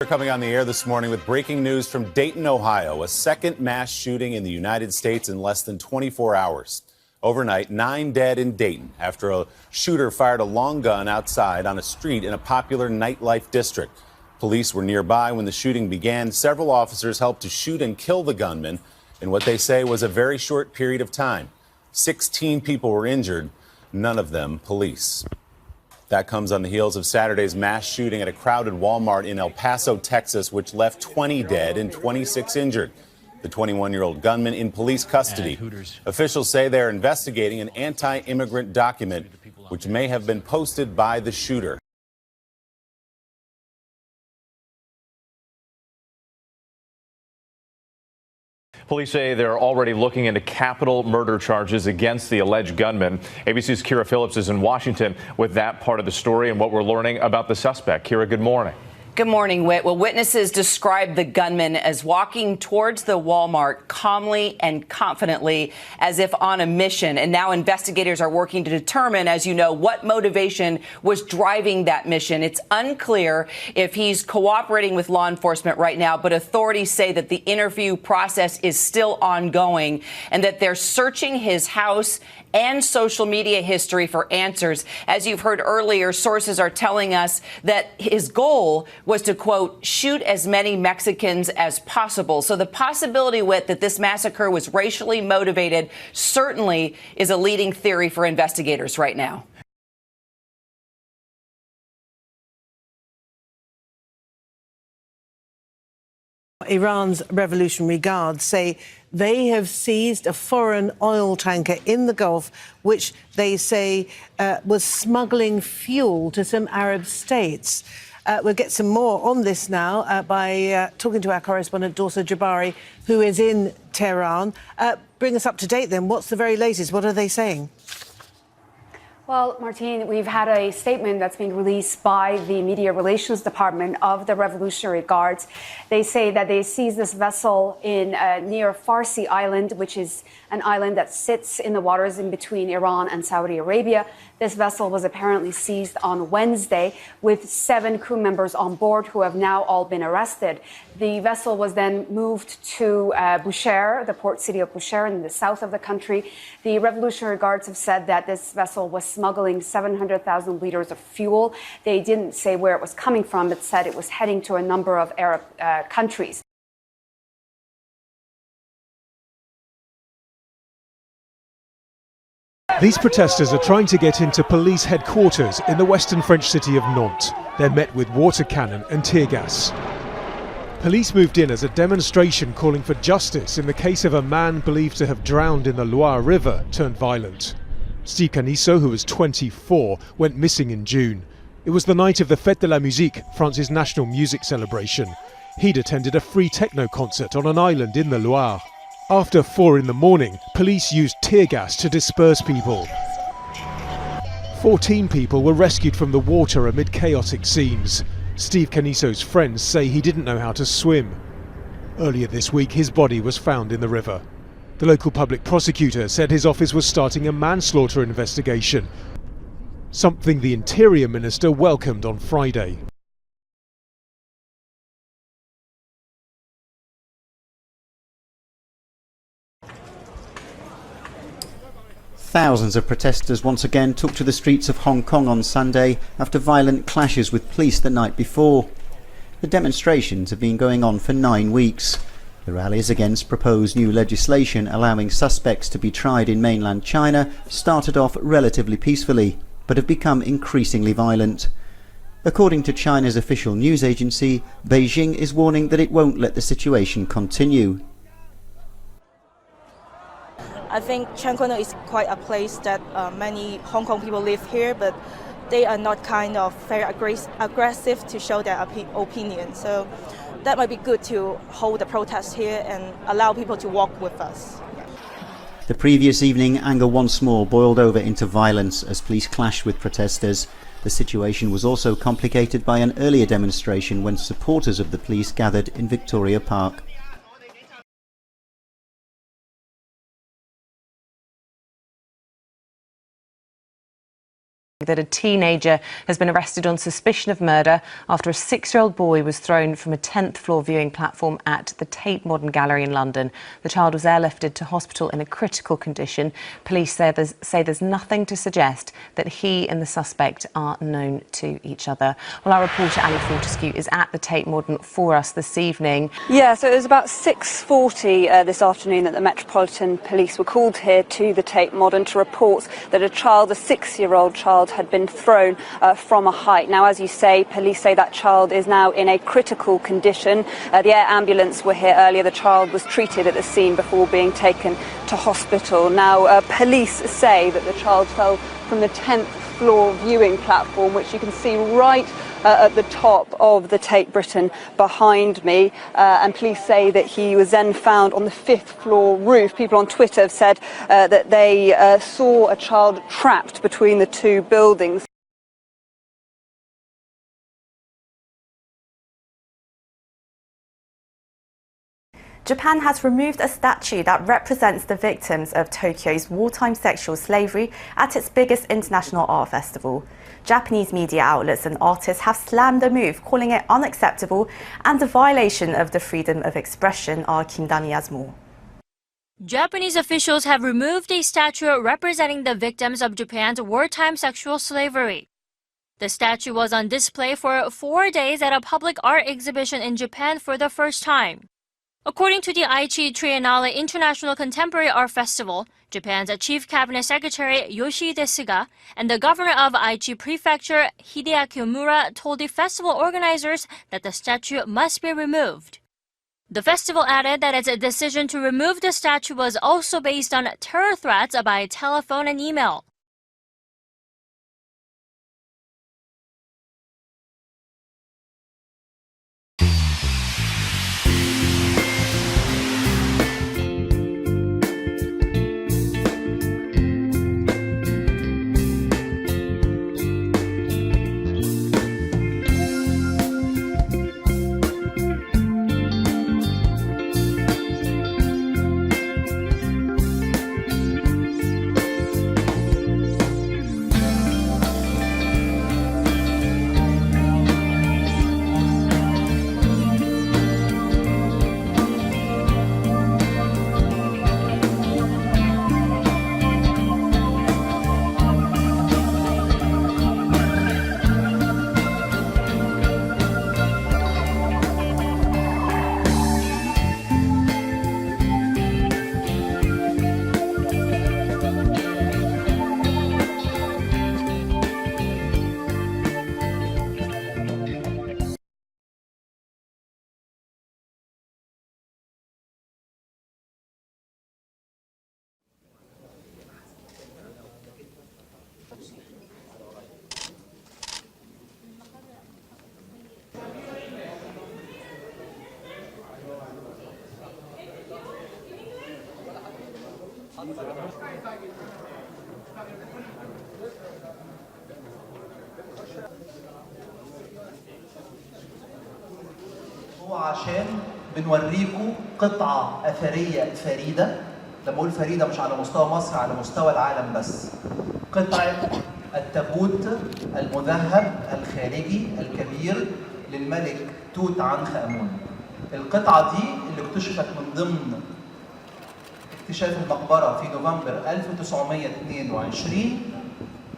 We're coming on the air this morning with breaking news from Dayton, Ohio, a second mass shooting in the United States in less than 24 hours. Overnight, 9 dead in Dayton after a shooter fired a long gun outside on a street in a popular nightlife district. Police were nearby when the shooting began. Several officers helped to shoot and kill the gunman in what they say was a very short period of time. 16 people were injured, none of them police. That comes on the heels of Saturday's mass shooting at a crowded Walmart in El Paso, Texas, which left 20 dead and 26 injured. The 21-year-old gunman in police custody. Officials say they're investigating an anti-immigrant document which may have been posted by the shooter. Police say they're already looking into capital murder charges against the alleged gunman. ABC's Kira Phillips is in Washington with that part of the story and what we're learning about the suspect. Kira, good morning. Good morning, Whit. Well, witnesses described the gunman as walking towards the Walmart calmly and confidently, as if on a mission. And now investigators are working to determine, as you know, what motivation was driving that mission. It's unclear if he's cooperating with law enforcement right now, but authorities say that the interview process is still ongoing and that they're searching his house and social media history for answers. As you've heard earlier, sources are telling us that his goal was to, quote, shoot as many Mexicans as possible. So the possibility, Whit, that this massacre was racially motivated certainly is a leading theory for investigators right now. Iran's Revolutionary Guards say they have seized a foreign oil tanker in the Gulf, which they say was smuggling fuel to some Arab states. We'll get some more on this now by talking to our correspondent, Dorsa Jabari, who is in Tehran. Bring us up to date then. What's the very latest? What are they saying? Well, Martine, we've had a statement that's been released by the Media Relations Department of the Revolutionary Guards. They say that they seized this vessel in near Farsi Island, which is an island that sits in the waters in between Iran and Saudi Arabia. This vessel was apparently seized on Wednesday with 7 crew members on board who have now all been arrested. The vessel was then moved to Bushehr, the port city of Bushehr in the south of the country. The Revolutionary Guards have said that this vessel was smuggling 700,000 liters of fuel. They didn't say where it was coming from, but said it was heading to a number of Arab countries. These protesters are trying to get into police headquarters in the western French city of Nantes. They're met with water cannon and tear gas. Police moved in as a demonstration calling for justice in the case of a man believed to have drowned in the Loire River turned violent. Steve Canisso, who was 24, went missing in June. It was the night of the Fête de la Musique, France's national music celebration. He'd attended a free techno concert on an island in the Loire. After 4 in the morning, police used tear gas to disperse people. 14 people were rescued from the water amid chaotic scenes. Steve Canisso's friends say he didn't know how to swim. Earlier this week, his body was found in the river. The local public prosecutor said his office was starting a manslaughter investigation, something the Interior Minister welcomed on Friday. Thousands of protesters once again took to the streets of Hong Kong on Sunday after violent clashes with police the night before. The demonstrations have been going on for 9 weeks. The rallies against proposed new legislation allowing suspects to be tried in mainland China started off relatively peacefully, but have become increasingly violent. According to China's official news agency, Beijing is warning that it won't let the situation continue. I think Chinatown is quite a place that many Hong Kong people live here, but they are not kind of very aggressive to show their opinion. So that might be good to hold the protest here and allow people to walk with us. The previous evening, anger once more boiled over into violence as police clashed with protesters. The situation was also complicated by an earlier demonstration when supporters of the police gathered in Victoria Park. That a teenager has been arrested on suspicion of murder after a 6-year-old boy was thrown from a 10th floor viewing platform at the Tate Modern Gallery in London. The child was airlifted to hospital in a critical condition. Police say there's nothing to suggest that he and the suspect are known to each other. Well, our reporter Ali Fortescue is at the Tate Modern for us this evening. Yeah, so it was about 6:40 this afternoon that the Metropolitan Police were called here to the Tate Modern to report that a 6-year-old child had been thrown from a height. Now, as you say, police say that child is now in a critical condition. The air ambulance were here earlier. The child was treated at the scene before being taken to hospital. Now, police say that the child fell from the 10th floor viewing platform, which you can see right at the top of the Tate Britain behind me, and police say that he was then found on the 5th floor roof. People on Twitter have said that they saw a child trapped between the two buildings. Japan has removed a statue that represents the victims of Tokyo's wartime sexual slavery at its biggest international art festival. Japanese media outlets and artists have slammed the move, calling it unacceptable and a violation of the freedom of expression. Our Kim Dani has more. Japanese officials have removed a statue representing the victims of Japan's wartime sexual slavery. The statue was on display for 4 days at a public art exhibition in Japan for the first time. According to the Aichi Triennale International Contemporary Art Festival, Japan's Chief Cabinet Secretary Yoshihide Suga and the governor of Aichi Prefecture Hideaki Omura told the festival organizers that the statue must be removed. The festival added that its decision to remove the statue was also based on terror threats by telephone and email. هو عشان بنوريكم قطعة أثرية فريدة. لما أقول فريدة مش على مستوى مصر، على مستوى العالم بس. قطعة التابوت المذهب الخارجي الكبير للملك توت عنخ آمون. القطعة دي اللي اكتشفت من ضمن اكتشاف المقبرة في نوفمبر 1922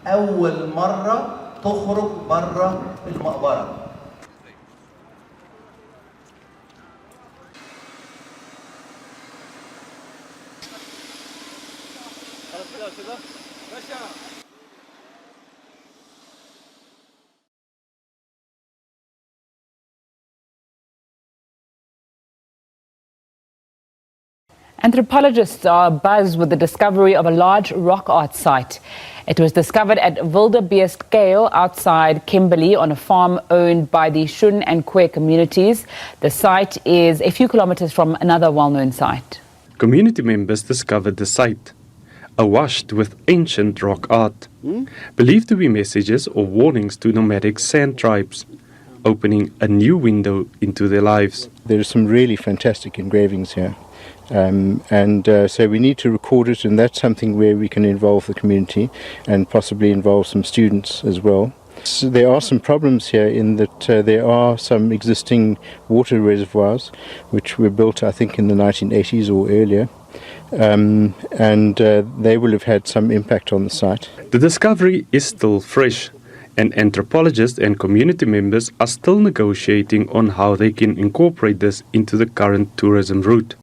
أول مرة تخرج بره المقبرة. Anthropologists are abuzz with the discovery of a large rock art site. It was discovered at Wildebeestskale outside Kimberley on a farm owned by the Shun and Kwe communities. The site is a few kilometers from another well-known site. Community members discovered the site, awash with ancient rock art, believed to be messages or warnings to nomadic sand tribes, opening a new window into their lives. There are some really fantastic engravings here. So we need to record it, and that's something where we can involve the community and possibly involve some students as well. So there are some problems here in that there are some existing water reservoirs which were built, I think, in the 1980s or earlier, and they will have had some impact on the site. The discovery is still fresh, and anthropologists and community members are still negotiating on how they can incorporate this into the current tourism route.